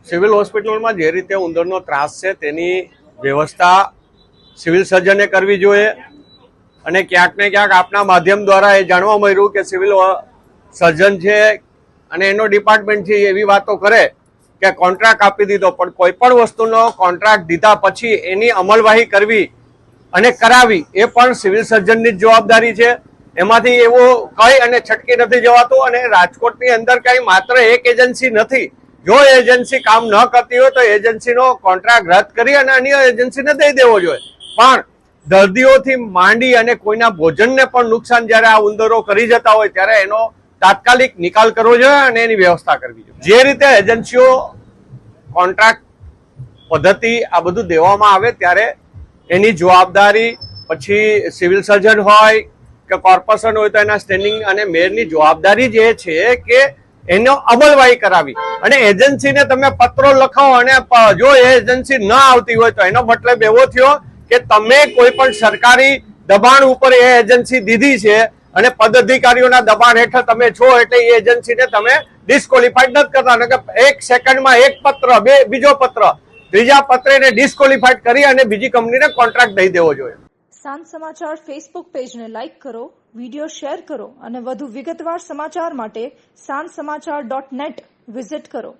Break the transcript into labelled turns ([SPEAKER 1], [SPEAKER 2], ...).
[SPEAKER 1] Civil હોસ્પિટલમાં જે રીતે ઉંદરનો ત્રાસ છે તેની વ્યવસ્થા સિવિલ સર્જને કરવી જોઈએ અને ક્યાંક ને ક્યાંક આપના માધ્યમ દ્વારા એ જાણવા મળ્યું કે સિવિલ સર્જન છે અને એનો ડિપાર્ટમેન્ટ છે એવી વાતો કરે કે કોન્ટ્રાક્ટ આપી દીધો, પણ કોઈ પણ વસ્તુનો કોન્ટ્રાક્ટ દીધા પછી એની અમલવાહી કરવી અને કરાવી એ પણ સિવિલ સર્જનની જ જવાબદારી છે. એમાંથી એવું કઈ અને છટકી નથી જવાતું. અને રાજકોટની અંદર કઈ માત્ર એક એજન્સી નથી. જો એજન્સી કામ ન કરતી હોય તો એજન્સીનો કોન્ટ્રાક્ટ રદ કરી અને અન્ય એજન્સીને દઈ દેવો જોઈએ. પણ દર્દીઓથી માંડી અને કોઈના ભોજનને પણ નુકસાન જ્યારે આ ઉંદરો કરી જતા હોય ત્યારે એનો તાત્કાલિક નિકાલ કરવો જોઈએ અને એની વ્યવસ્થા કરવી જોઈએ. જે રીતે એજન્સીઓ કોન્ટ્રાક્ટ પદ્ધતિ આ બધું દેવામાં આવે ત્યારે એની જવાબદારી પછી સિવિલ સર્જન હોય કે કોર્પોરેશન હોય તો એના સ્ટેન્ડિંગ અને મેયરની જવાબદારી જે છે કે એનો અમલવાહી કરાવી. અને એજન્સીને તમે પત્રો લખાવો અને જો એ એજન્સી ન આવતી હોય તો એનો મતલબ એવો થયો કે તમે કોઈ પણ સરકારી દબાણ ઉપર એ એજન્સી દીધી છે અને પદાધિકારીઓના દબાણ હેઠળ તમે છો એટલે એ એજન્સીને તમે ડિસ્કોલિફાઈડ નથી કરતા. કે એક સેકન્ડમાં એક પત્ર, બીજો પત્ર, ત્રીજા પત્રને ડિસ્કોલિફાઈડ કરી અને બીજી કંપનીને કોન્ટ્રાક્ટ દઈ દેવો જોઈએ.
[SPEAKER 2] સાંજ સમાચાર ફેસબુક પેજને લાઇક કરો, વિડીયો શેર કરો અને વધુ વિગતવાર સમાચાર માટે sanssamachar.net વિઝિટ કરો.